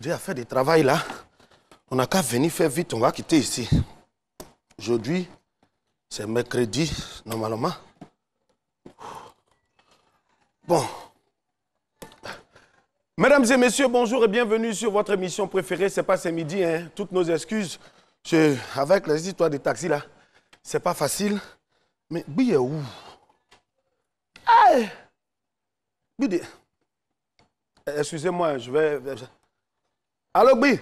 J'ai à faire du travail là. On n'a qu'à venir faire vite, on va quitter ici. Aujourd'hui, c'est mercredi, normalement. Bon. Mesdames et messieurs, bonjour et bienvenue sur votre émission préférée. C'est pas ce midi, hein. Toutes nos excuses. Avec les histoires de taxi là, c'est pas facile. Mais Bi est où? Aïe! Bi, excusez-moi, je vais... Allô, Bi?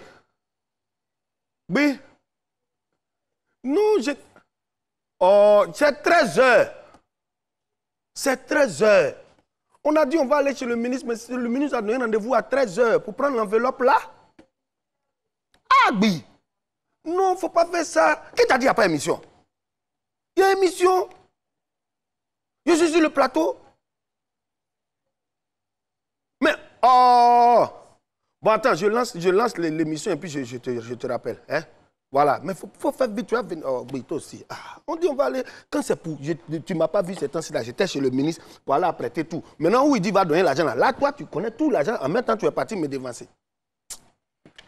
Bi? Non, j'ai... Oh, c'est 13h. C'est 13h. On a dit on va aller chez le ministre, mais le ministre a donné rendez-vous à 13h pour prendre l'enveloppe là. Ah, Bi! Non, il ne faut pas faire ça. Qui t'a dit qu'il n'y a pas émission? Il y a émission. Je suis sur le plateau. Mais, oh! Bon, attends, je lance l'émission et puis je te rappelle. Hein? Voilà, mais il faut faire vite. Tu vas venir. Oh, oui, toi aussi. Ah, on dit on va aller. Quand c'est pour. Tu ne m'as pas vu ces temps-ci là. J'étais chez le ministre pour aller apprêter tout. Maintenant, où il dit va donner l'argent là. Là, toi, tu connais tout l'argent. En même temps, tu es parti me devancer.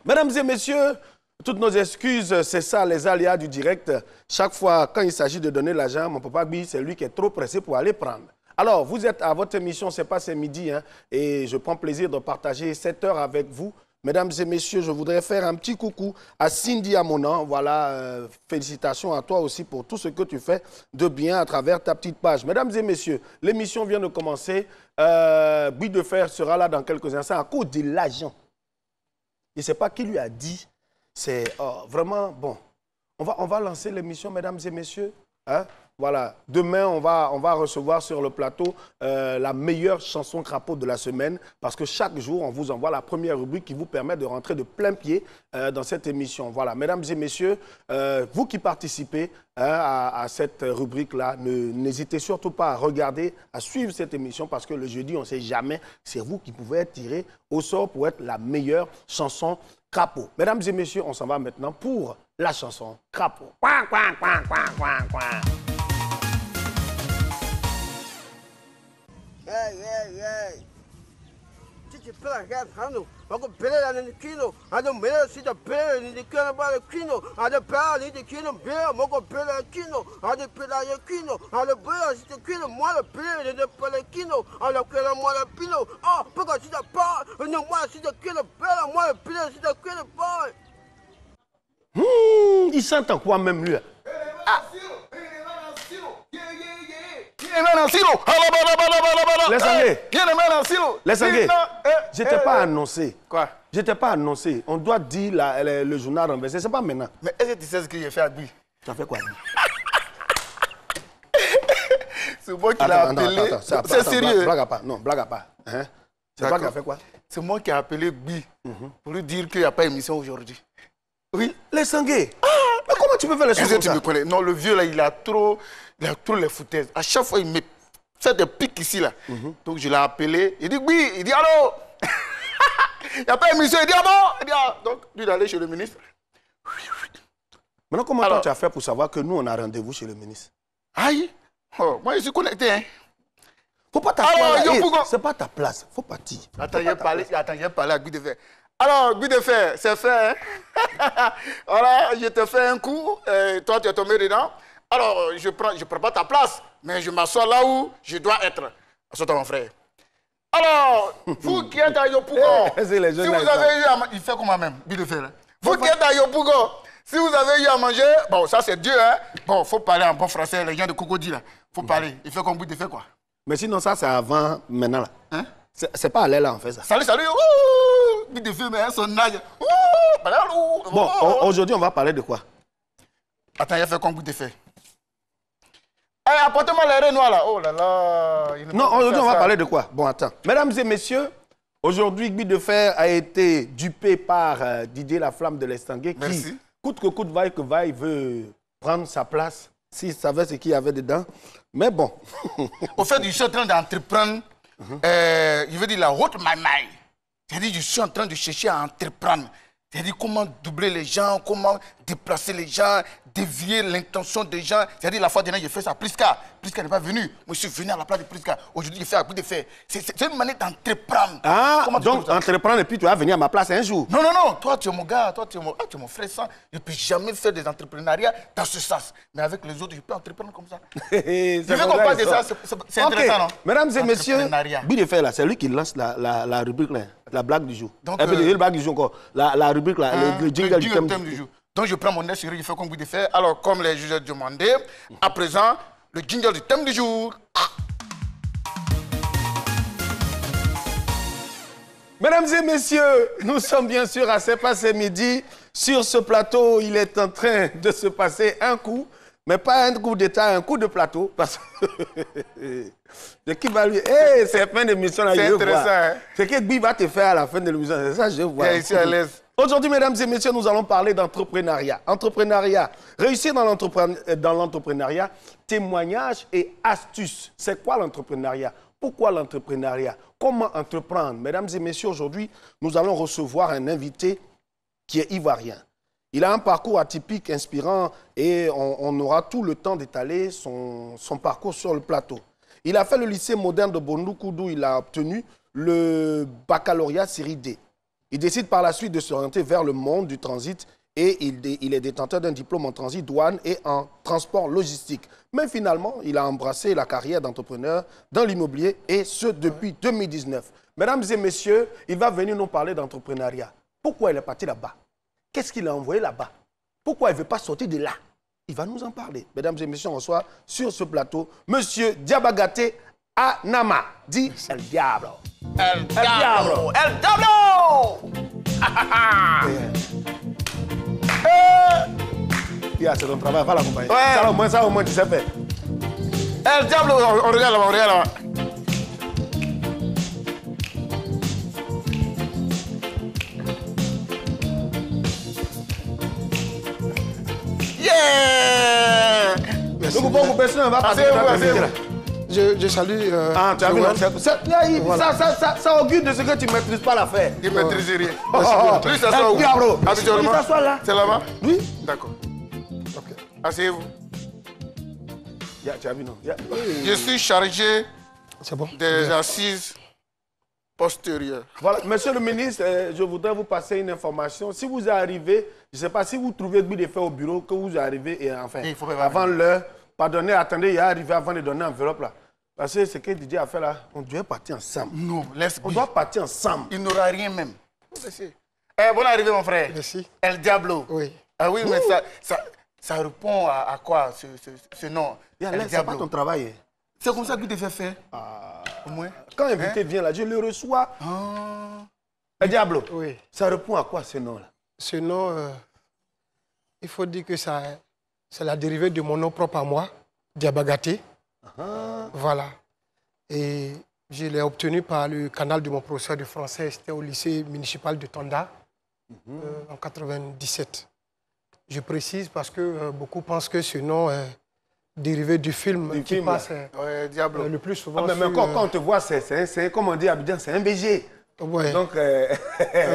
Mesdames et messieurs, toutes nos excuses, c'est ça, les aléas du direct. Chaque fois, quand il s'agit de donner l'argent, mon papa Bi, c'est lui qui est trop pressé pour aller prendre. Alors, vous êtes à votre émission, c'est pas ce midi, hein, et je prends plaisir de partager cette heure avec vous. Mesdames et messieurs, je voudrais faire un petit coucou à Cindy Amonan. Voilà, félicitations à toi aussi pour tout ce que tu fais de bien à travers ta petite page. Mesdames et messieurs, l'émission vient de commencer. Bi de Fer sera là dans quelques instants à cause de l'argent. Je ne sais pas qui lui a dit. C'est vraiment bon. On va lancer l'émission, mesdames et messieurs. Hein? Voilà. Demain, on va recevoir sur le plateau la meilleure chanson crapaud de la semaine parce que chaque jour, on vous envoie la première rubrique qui vous permet de rentrer de plein pied dans cette émission. Voilà. Mesdames et messieurs, vous qui participez à cette rubrique-là, n'hésitez surtout pas à regarder, à suivre cette émission parce que le jeudi, on ne sait jamais, c'est vous qui pouvez être tiré au sort pour être la meilleure chanson crapaud. Mesdames et messieurs, on s'en va maintenant pour la chanson crapaud. Quack, quack, quack, quack, quack, quack. Hey. Chichi pela gas hano. Ako pela na kino. Ado mera sita pela ni kino ba kino. Ado pela ni kino bela moko pela kino. Ado pela ya kino. Ado pela sita kino mola pela de pela kino. Ado pela mola pino. Ah, paka sita pa. No mola sita kino pela mola pela sita kino pa. Il s'entend quoi même lui? Les Sangués, je t'ai pas annoncé. Quoi? Je t'ai pas annoncé. On doit dire le journal renversé. C'est pas maintenant. Mais est-ce que tu sais ce que j'ai fait à Bi? Tu as fait quoi? C'est moi qui l'ai appelé. C'est sérieux. Blague à pas. Non, blague à pas. Hein? C'est toi qui as fait quoi? C'est moi qui ai appelé Bi pour lui dire qu'il n'y a pas d'émission aujourd'hui. Oui, les Sangués. Ah, mais comment tu peux faire les choses comme ça? Tu me connais. Non, le vieux là, il a trop les foutaises. À chaque fois, il me fait des pics ici là. Donc je l'ai appelé. Il dit oui, il dit allô. Il n'y a pas d'émission. Il dit ah bon. Il dit ah. Donc lui d'aller chez le ministre. Maintenant, comment toi, tu as fait pour savoir que nous on a rendez-vous chez le ministre? Aïe. Oh, moi je suis connecté. Hein. Faut pas t'asseoir. C'est pas ta place. Faut partir. Attends, j'ai parlé à Bi de Fer. Alors, Bi de Fer, c'est fait. Hein? Voilà, je te fais un coup. Toi, tu es tombé dedans. Alors, je prends pas ta place, mais je m'assois là où je dois être. Assois-toi, mon frère. Alors, vous qui êtes à Yopougon, si vous avez eu à manger... Il fait comment même, Bi de Fer. Vous qui êtes à Yopougon, si vous avez eu à manger... Bon, ça c'est Dieu, hein. Bon, il faut parler en bon français, les gens de Cocody, là. Il faut parler. Il fait comme Bi de Fer, quoi. Mais sinon, ça, c'est avant, maintenant, là. Hein? C'est pas à l'air, là, en fait, ça. Salut. Ouh, Bi de Fer, mais son âge. Bon, aujourd'hui, on va parler de quoi? Attends, il a fait comme Bi de Fer. Hey, apportez-moi les renois là. Oh là là. Non, aujourd'hui, on va parler de quoi? Bon, attends. Mesdames et messieurs, aujourd'hui, Bi de Fer a été dupé par Didier Laflamme de l'Estanguet qui, coûte que coûte, vaille que vaille, veut prendre sa place. S'il savait ce qu'il y avait dedans. Mais bon. Au fait, je suis en train d'entreprendre, je veux dire, la route maille. C'est-à-dire, je suis en train de chercher à entreprendre. C'est-à-dire, comment doubler les gens, comment déplacer les gens, dévier l'intention des gens. C'est-à-dire, la fois dernière, j'ai fait ça à Priska. Priska n'est pas venu. Moi, je suis venu à la place de Priska. Aujourd'hui, j'ai fait à Coup de Fer. C'est une manière d'entreprendre. Ah, Comment tu donc trouves ça? entreprendre et puis tu vas venir à ma place un jour. Non, non, non. Toi, tu es mon gars. Toi, tu es mon frère sang. Je ne peux jamais faire des entrepreneuriats dans ce sens. Mais avec les autres, je peux entreprendre comme ça. Je veux qu'on parle de ça. C'est intéressant, non? Mesdames et messieurs, Coup de Fer, là, c'est lui qui lance la rubrique, là, la blague du jour. Donc, le blague du jour encore. La rubrique, là, le jingle du thème du jour. Donc, je prends mon air sérieux, je fais comme Coup de Fer. Alors, comme les juges ont demandé, à présent, le jingle du thème du jour. Mesdames et messieurs, nous sommes bien sûr à C'est passé midi. Sur ce plateau, il est en train de se passer un coup, mais pas un coup d'état, un coup de plateau. Parce que de qui va lui. Hey, c'est la fin de l'émission là, C'est je veux intéressant, voir. hein? C'est que Guy va te faire à la fin de l'émission. C'est ça, je veux voir. Viens ici à l'aise. Aujourd'hui, mesdames et messieurs, nous allons parler d'entrepreneuriat. Entrepreneuriat, réussir dans l'entrepreneuriat, témoignages et astuces. C'est quoi l'entrepreneuriat? Pourquoi l'entrepreneuriat? Comment entreprendre? Mesdames et messieurs, aujourd'hui, nous allons recevoir un invité qui est ivoirien. Il a un parcours atypique, inspirant, et on aura tout le temps d'étaler son parcours sur le plateau. Il a fait le lycée moderne de Bondoukou, d'où il a obtenu le baccalauréat série D. Il décide par la suite de s'orienter vers le monde du transit et il est détenteur d'un diplôme en transit, douane et en transport logistique. Mais finalement, il a embrassé la carrière d'entrepreneur dans l'immobilier et ce depuis 2019. Mesdames et messieurs, il va venir nous parler d'entrepreneuriat. Pourquoi il est parti là-bas? Qu'est-ce qu'il a envoyé là-bas? Pourquoi il ne veut pas sortir de là? Il va nous en parler. Mesdames et messieurs, on reçoit sur ce plateau Monsieur Diabagaté Anama, dit El Diablo. El Diablo! El Diablo! Yeah, c'est ton travail, va l'accompagner. Ouais. Ça au moins, tu sais faire. El Diablo! On regarde là-bas, on regarde là-bas. Yeah! Donc, bon, personne ne va passer. Je salue. Ah, tu as vu, Joël. ça augure de ce que tu ne maîtrises pas l'affaire. Il ne maîtrise rien. Oh, Lui, ça soit où? Diablo. Habituellement. Il s'assoit là. C'est là-bas? Oui. D'accord. Ok. Asseyez-vous. Tu as vu, non? Je suis chargé C'est bon. des assises postérieures. Voilà, monsieur le ministre, je voudrais vous passer une information. Si vous arrivez, je ne sais pas si vous trouvez Guy de Fer au bureau, que vous arrivez, et enfin, Il faut pas avant l'heure, pardonnez, attendez, il est arrivé avant de donner l'enveloppe là. Parce que ce que Didier a fait là, on doit partir ensemble. Non, laisse On Guy. doit partir ensemble. Il n'aura rien même. Bonne arrivée, mon frère. Merci. El Diablo. Oui. Ah oui, mais ça répond à quoi ce nom? El C'est pas ton Diablo. travail. Hein. C'est comme ça que tu fais faire. Au moins. Quand l'invité vient là, je le reçois. El Diablo, Oui. ça répond à quoi ce nom là? Ce nom, il faut dire que c'est la dérivée de mon nom propre à moi, Diabagaté. Voilà. Et je l'ai obtenu par le canal de mon professeur de français. C'était au lycée municipal de Tonda en 97. Je précise parce que beaucoup pensent que ce nom est dérivé du film qui film, passe Ouais, Diablo. le plus souvent. Mais quand on te voit, c'est comme on dit à Abidjan, c'est un BG. Ouais. Donc, El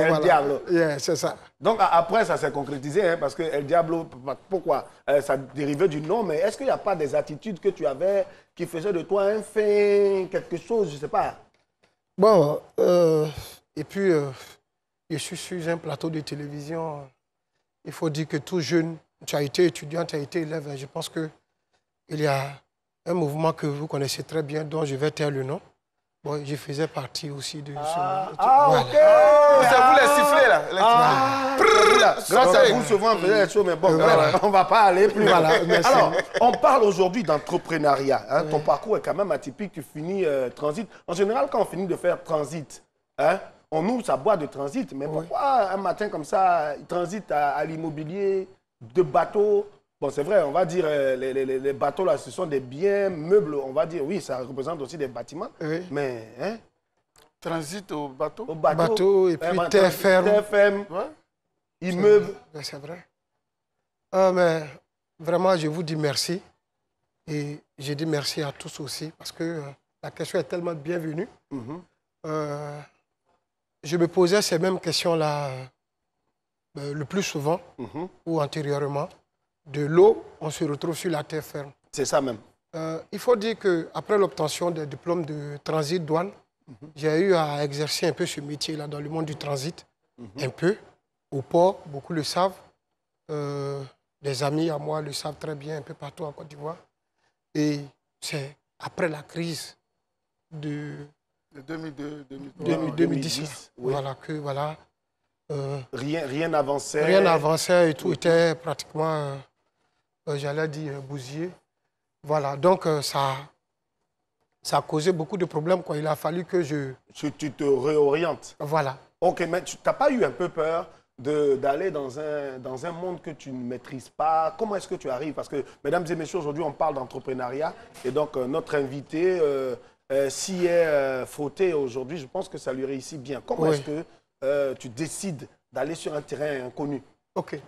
voilà. Diablo. Yeah, c'est ça. Donc après, ça s'est concrétisé, hein, parce que El Diablo, pourquoi? Ça dérivait du nom, mais est-ce qu'il n'y a pas des attitudes que tu avais qui faisaient de toi un fin, quelque chose, je ne sais pas? Bon, et puis, je suis sur un plateau de télévision. Il faut dire que tout jeune, tu as été étudiant, tu as été élève. Je pense qu'il y a un mouvement que vous connaissez très bien, dont je vais taire le nom. Bon, je faisais partie aussi de ce mouvement. Voilà. Ok! C'est vous les sifflets là. Grâce à vous, souvent, on faisait les choses, mais bon, bref, on ne va pas aller plus loin. Voilà, merci. Alors, on parle aujourd'hui d'entrepreneuriat. Hein. Ton parcours est quand même atypique. Tu finis transit. En général, quand on finit de faire transit, hein, on ouvre sa boîte de transit. Mais pourquoi un matin comme ça, il transite à l'immobilier, de bateaux? Bon, c'est vrai, on va dire, les bateaux là, ce sont des biens meubles. On va dire, oui, ça représente aussi des bâtiments. Oui. Mais, hein, Transit au bateau. au bateau, Bateau et puis terre ferme. Terre ferme, Ouais. immeuble. C'est vrai. Mais vraiment, je vous dis merci. Et je dis merci à tous aussi, parce que la question est tellement bienvenue. Je me posais ces mêmes questions-là le plus souvent, ou antérieurement. De l'eau, on se retrouve sur la terre ferme. C'est ça même. Il faut dire qu'après l'obtention des diplômes de transit douane, j'ai eu à exercer un peu ce métier-là dans le monde du transit, un peu, au port, beaucoup le savent. Des amis à moi le savent très bien, un peu partout en Côte d'Ivoire. Et c'est après la crise de 2010, oui. voilà, que voilà. Rien n'avançait. Rien n'avançait et tout était pratiquement, j'allais dire, bousillé. Voilà, donc ça a causé beaucoup de problèmes, quoi. Il a fallu que Tu te réorientes. Voilà. Ok, mais tu n'as pas eu un peu peur d'aller dans un monde que tu ne maîtrises pas? Comment est-ce que tu arrives? Parce que, mesdames et messieurs, aujourd'hui, on parle d'entrepreneuriat. Et donc, notre invité s'y est frotté aujourd'hui. Je pense que ça lui réussit bien. Comment est-ce que tu décides d'aller sur un terrain inconnu? Ok.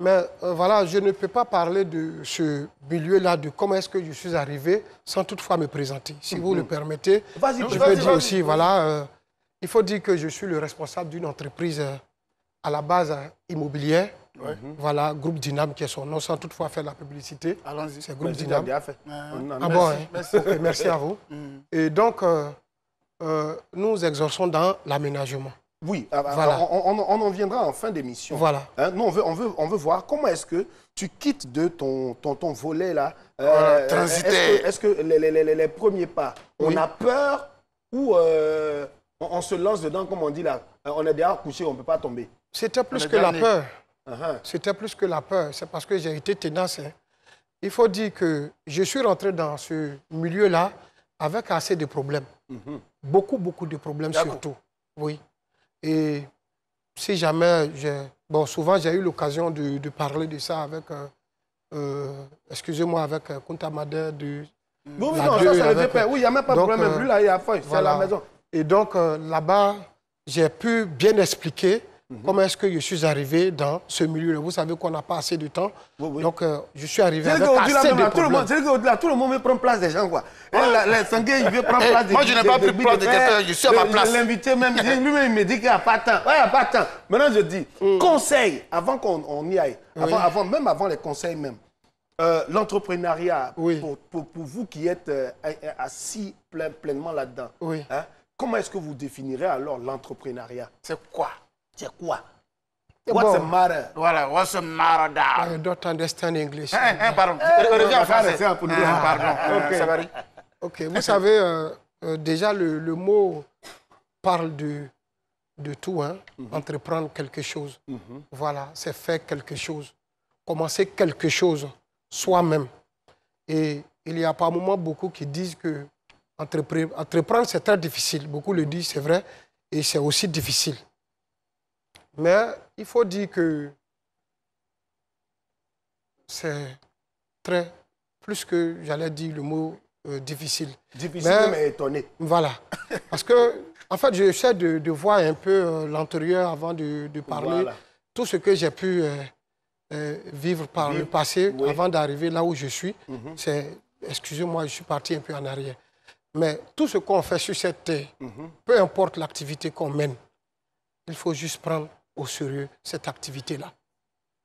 Mais voilà, je ne peux pas parler de ce milieu-là, de comment est-ce que je suis arrivé, sans toutefois me présenter. Si vous le permettez, je peux dire aussi, voilà, il faut dire que je suis le responsable d'une entreprise à la base immobilière. Voilà, Groupe Dynam qui est son nom, sans toutefois faire la publicité. Allons-y. C'est Groupe Dynam. Ah bon, hein? Okay, merci à vous. Et donc, nous exerçons dans l'aménagement. Oui, voilà. on en viendra en fin d'émission. Voilà. Hein, nous, on veut voir comment est-ce que tu quittes de ton volet là. Transiter. Est-ce que les premiers pas, on a peur ou on se lance dedans, comme on dit là, on est déjà couché, on ne peut pas tomber? C'était plus que la peur. C'était plus que la peur. C'est parce que j'ai été tenace. Hein. Il faut dire que je suis rentré dans ce milieu-là avec assez de problèmes. Beaucoup de problèmes surtout. Oui. Et si jamais, souvent j'ai eu l'occasion de parler de ça avec, excusez-moi, avec Kunta Mader de... Oui, non, ça c'est le DP. Oui, il n'y a même pas de problème. Plus là, il y a feuille, c'est à la maison. Et donc là-bas, j'ai pu bien expliquer comment est-ce que je suis arrivé dans ce milieu-là. Vous savez qu'on n'a pas assez de temps. Donc, je suis arrivé avec assez de problèmes. C'est qu'au-delà, tout le monde veut prendre place des gens, quoi. Les Sangué, il veut prendre place des gens. Moi, je n'ai pas pris place de quelqu'un, je suis à ma place. L'invité même, lui-même, il me dit qu'il n'y a pas de temps. Ouais, il n'y a pas de temps. Maintenant, je dis, conseil, avant qu'on y aille, même avant les conseils même, l'entrepreneuriat, pour vous qui êtes assis pleinement là-dedans, hein, comment est-ce que vous définirez alors l'entrepreneuriat? C'est quoi? C'est quoi? What's the matter? Voilà, what's the matter? I don't understand English. Pardon, reviens en français. Pardon, ça va. Ok, vous savez, déjà le mot parle de tout, hein? Entreprendre quelque chose. Voilà, c'est faire quelque chose. Commencer quelque chose soi-même. Et il y a par moments beaucoup qui disent que entreprendre, c'est très difficile. Beaucoup le disent, c'est vrai, et c'est aussi difficile. Mais il faut dire que c'est plus que, j'allais dire le mot difficile. Difficile, mais étonné. Voilà. Parce que, en fait, j'essaie de voir un peu l'antérieur avant de parler. Voilà. Tout ce que j'ai pu vivre par le passé avant d'arriver là où je suis. C'est, excusez-moi, je suis parti un peu en arrière. Mais tout ce qu'on fait sur cette terre, peu importe l'activité qu'on mène, il faut juste prendre au sérieux cette activité-là.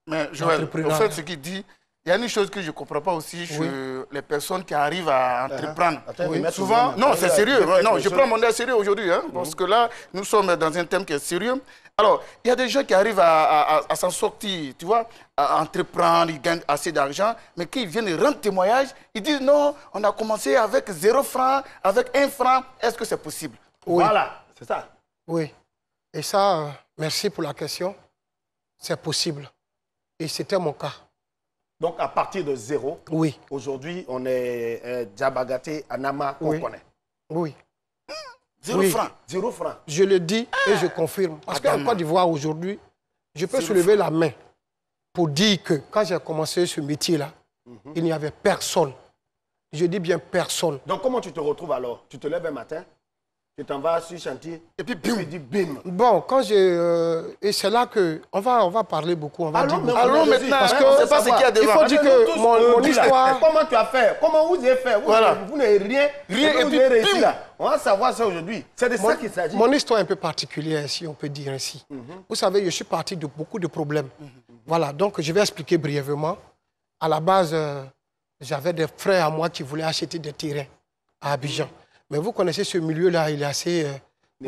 Mais Joël, en fait, ce qu'il dit, il y a une chose que je ne comprends pas aussi chez les personnes qui arrivent à entreprendre. Souvent, non, c'est sérieux. Non, je prends mon air sérieux aujourd'hui, hein, parce que là, nous sommes dans un thème qui est sérieux. Alors, il y a des gens qui arrivent à s'en sortir, tu vois, à entreprendre, ils gagnent assez d'argent, mais quand ils viennent rendre témoignage, ils disent non, on a commencé avec 0 franc, avec 1 franc, est-ce que c'est possible? Voilà, c'est ça. Oui. Et ça, merci pour la question. C'est possible. Et c'était mon cas. Donc, à partir de 0, aujourd'hui, on est Diabagaté, Anama, qu'on connaît. Oui. 0 franc. 0 franc. Je le dis et je confirme. Parce qu'en Côte d'Ivoire, aujourd'hui, je peux soulever la main pour dire que quand j'ai commencé ce métier-là, il n'y avait personne. Je dis bien personne. Donc, comment tu te retrouves alors? Tu te lèves un matin? Tu t'en vas sur chantier. Et puis, bim. Tu dis bim. Bon, quand et c'est là que on va parler beaucoup. On va dire beaucoup. Allons maintenant, parce que c'est pas ce qu'il y a devant. il faut dire que mon histoire. Comment tu as fait? Comment vous avez fait? Vous n'avez rien. Rien, et vous puis, avez réussi bim. là. On va savoir ça aujourd'hui. C'est de ça qu'il s'agit. Mon histoire est un peu particulière, si on peut dire ainsi. Vous savez, je suis parti de beaucoup de problèmes. Voilà, donc je vais expliquer brièvement. À la base, j'avais des frères à moi qui voulaient acheter des terrains à Abidjan. Mais vous connaissez ce milieu-là, il est assez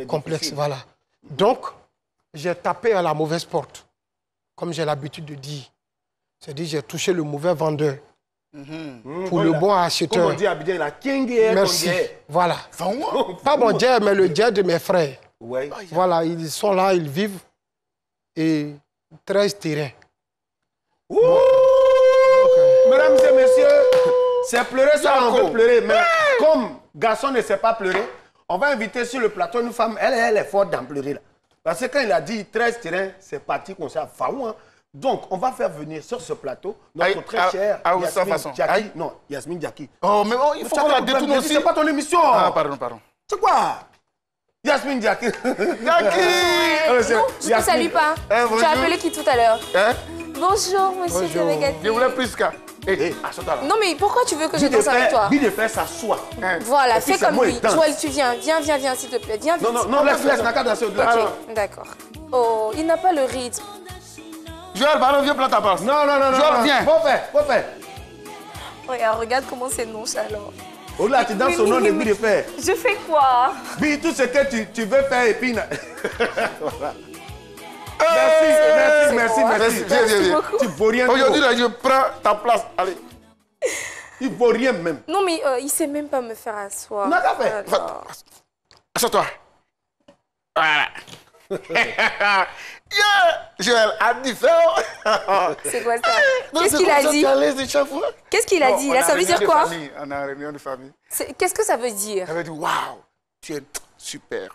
complexe. difficile. Voilà. Donc, j'ai tapé à la mauvaise porte, comme j'ai l'habitude de dire. C'est-à-dire, j'ai touché le mauvais vendeur pour le bon acheteur. Comme on dit à Abidjan, la king Merci. Voilà. Pas mon Dieu, mais le Dieu de mes frères. Ouais. Voilà, ils sont là, ils vivent. Et 13 terrains. Ouh! Mesdames et messieurs, c'est pleurer ça, on veut pleurer. Mais comme garçon ne sait pas pleurer, on va inviter sur le plateau une femme, elle est forte d'en pleurer là. Parce que quand il a dit 13 terrains, c'est parti comme ça, faou. Hein. Donc, on va faire venir sur ce plateau notre très chère Yasmine Jackie. Non, Yasmine Jackie. Oh, mais il faut qu'on la détourne aussi. C'est pas ton émission. Ah, pardon. C'est quoi? Yasmine Jackie. Jackie! Non, je ne te salue pas. bonjour. Tu as appelé qui tout à l'heure? Hein? Bonjour, monsieur Bonjour. Kabegati. Je voulais plus qu'à... Assure-toi là. Non, mais pourquoi tu veux que je danse avec toi? Lui de faire s'assoit. Voilà, Et puis fais c'est comme moi, lui. il danse. Joël, tu viens, s'il te plaît. Viens vite. Non, laisse, n'a qu'à danser au-delà. Ok, d'accord. Oh, il n'a pas le rythme. Joël, pardon, viens prendre ta place. Non. Joël, viens. Faut faire. Regarde comment c'est nonchalant. Oh là, tu danses au nom de Guy de Fer. Je fais quoi? Puis tout ce que tu veux faire et puis... Voilà. Merci. Viens. beaucoup. Tu vaux rien. Aujourd'hui, là, je prends ta place. Allez. Il vaut rien même. Non, mais il ne sait même pas me faire asseoir. Non, qu'à faire. Alors. Assure-toi. Voilà. Joël a dit ça. C'est quoi ça? Qu'est-ce qu'il a dit? Qu'est-ce qu'il a dit? Là, ça veut dire quoi? On a une réunion de famille. Qu'est-ce que ça veut dire? Elle veut dire, waouh, tu es super.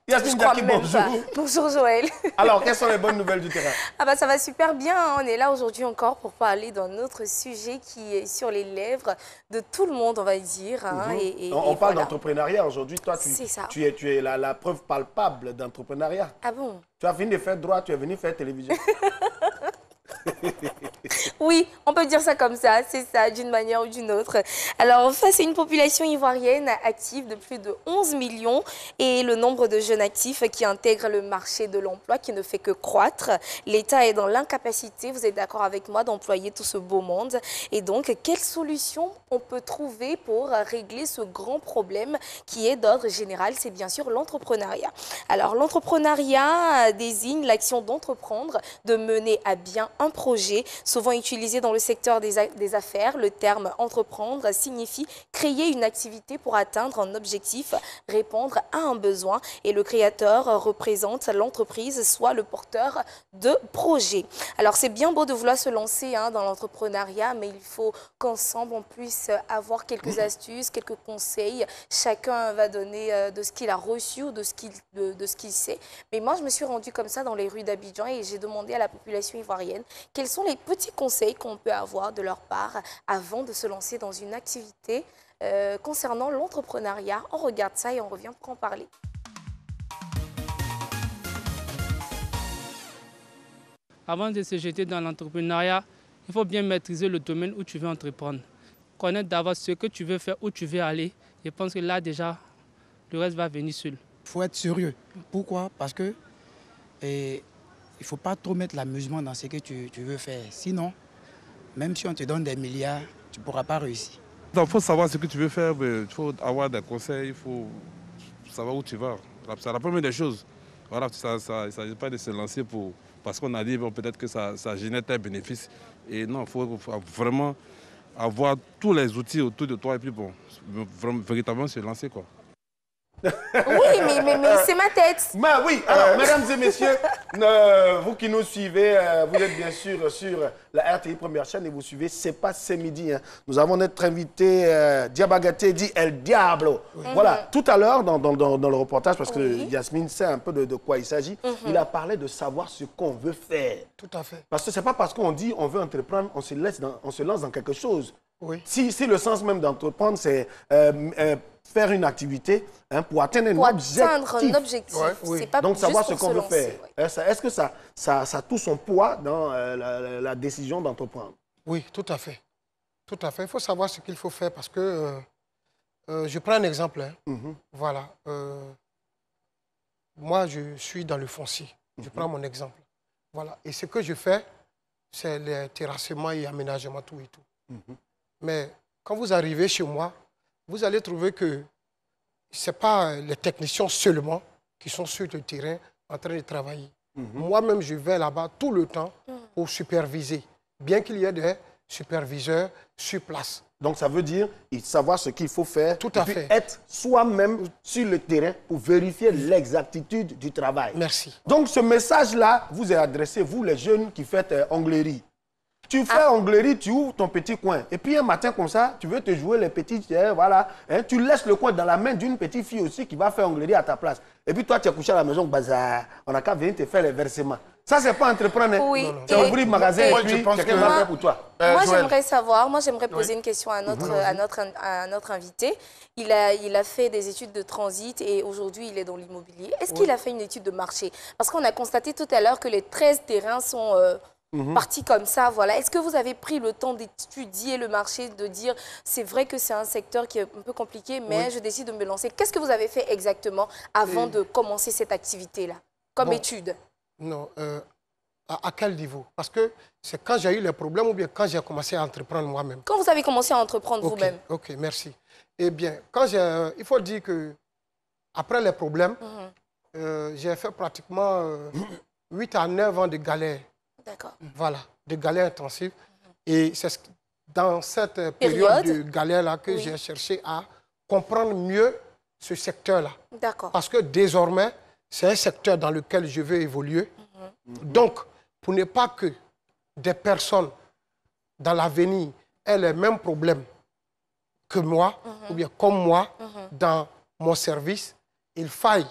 Je Yasmine crois Jackie, même bonjour. pas. Bonjour Joël. Alors, quelles sont les bonnes nouvelles du terrain? Ah bah ça va super bien, hein. On est là aujourd'hui encore pour parler d'un autre sujet qui est sur les lèvres de tout le monde, on va dire. Hein, On parle voilà. d'entrepreneuriat aujourd'hui. Toi, C'est ça. tu es la preuve palpable d'entrepreneuriat. Ah bon? Tu as fini de faire droit, tu es venu faire télévision. Oui, on peut dire ça comme ça, c'est ça, d'une manière ou d'une autre. Alors, face à une population ivoirienne active de plus de 11 millions et le nombre de jeunes actifs qui intègrent le marché de l'emploi qui ne fait que croître, l'État est dans l'incapacité, vous êtes d'accord avec moi, d'employer tout ce beau monde. Et donc, quelle solution on peut trouver pour régler ce grand problème qui est d'ordre général? C'est bien sûr l'entrepreneuriat. Alors, l'entrepreneuriat désigne l'action d'entreprendre, de mener à bien un projet, souvent utilisé dans le secteur des affaires. Le terme entreprendre signifie créer une activité pour atteindre un objectif, répondre à un besoin, et le créateur représente l'entreprise, soit le porteur de projet. Alors c'est bien beau de vouloir se lancer dans l'entrepreneuriat, mais il faut qu'ensemble on puisse avoir quelques astuces, quelques conseils. Chacun va donner de ce qu'il a reçu ou de ce qu'il sait. Mais moi je me suis rendue comme ça dans les rues d'Abidjan et j'ai demandé à la population ivoirienne quels sont les petits conseils qu'on peut avoir de leur part avant de se lancer dans une activité concernant l'entrepreneuriat. On regarde ça et on revient pour en parler. Avant de se jeter dans l'entrepreneuriat, il faut bien maîtriser le domaine où tu veux entreprendre. Connaître d'abord ce que tu veux faire, où tu veux aller. Je pense que là déjà, le reste va venir seul. Il faut être sérieux. Pourquoi? Parce que il ne faut pas trop mettre l'amusement dans ce que tu veux faire. Sinon, même si on te donne des milliards, tu ne pourras pas réussir. Il faut savoir ce que tu veux faire, il faut avoir des conseils, il faut savoir où tu vas. C'est la première des choses. Voilà, il ne s'agit pas de se lancer parce qu'on a dit peut-être que ça génère tes bénéfices. Et non, il faut vraiment avoir tous les outils autour de toi et puis véritablement se lancer, quoi. Oui, mais c'est ma tête. Oui, alors, mesdames et messieurs, vous qui nous suivez, vous êtes bien sûr sur la RTI Première Chaîne et vous suivez C'est pas ce midi. Hein. Nous avons notre invité Diabagaté dit El Diablo. Voilà, tout à l'heure dans le reportage, parce que Yasmine sait un peu de quoi il s'agit, il a parlé de savoir ce qu'on veut faire. Tout à fait. Parce que c'est pas parce qu'on dit on veut entreprendre, on se lance dans quelque chose. Oui. Si le sens même d'entreprendre, c'est faire une activité pour atteindre un objectif. Atteindre un objectif. Oui. C'est pas Donc, juste savoir ce pour qu'on se veut lancer, faire. Est-ce que ça a tout son poids dans la décision d'entreprendre? Oui, tout à fait. Tout à fait. Il faut savoir ce qu'il faut faire parce que je prends un exemple. Hein. Voilà. Moi, je suis dans le foncier. Je prends mon exemple. Voilà. Et ce que je fais, c'est les terrassements et aménagements, tout et tout. Mais quand vous arrivez chez moi, vous allez trouver que ce n'est pas les techniciens seulement qui sont sur le terrain en train de travailler. Moi-même, je vais là-bas tout le temps pour superviser, bien qu'il y ait des superviseurs sur place. Donc, ça veut dire savoir ce qu'il faut faire. Tout à et puis fait. être soi-même sur le terrain pour vérifier l'exactitude du travail. Merci. Donc, ce message-là vous est adressé, vous les jeunes qui faites onglerie. Tu fais onglerie, tu ouvres ton petit coin. Et puis un matin comme ça, tu veux te jouer les petits, voilà. Hein, tu laisses le coin dans la main d'une petite fille aussi qui va faire onglerie à ta place. Et puis toi, tu es couché à la maison, bazar. On n'a qu'à venir te faire les versements. Ça, c'est pas entreprendre. Oui. Tu ouvres un magasin et puis quelqu'un va faire pour toi. Moi, j'aimerais savoir, j'aimerais poser une question à notre invité. Il a fait des études de transit et aujourd'hui, il est dans l'immobilier. Est-ce qu'il a fait une étude de marché? Parce qu'on a constaté tout à l'heure que les 13 terrains sont partis comme ça. Voilà. Est-ce que vous avez pris le temps d'étudier le marché, de dire c'est vrai que c'est un secteur qui est un peu compliqué, mais je décide de me lancer? Qu'est-ce que vous avez fait exactement avant de commencer cette activité-là, comme étude? Non, à quel niveau? Parce que c'est quand j'ai eu les problèmes ou bien quand j'ai commencé à entreprendre moi-même. Quand vous avez commencé à entreprendre vous-même? Ok, merci. Eh bien, il faut dire que après les problèmes, j'ai fait pratiquement 8 à 9 ans de galère. D'accord. Voilà, de galère intensive. Et c'est dans cette période de galère-là que j'ai cherché à comprendre mieux ce secteur-là. D'accord. Parce que désormais, c'est un secteur dans lequel je veux évoluer. Donc, pour ne pas que des personnes dans l'avenir aient les mêmes problèmes que moi, ou bien comme moi, dans mon service, il faille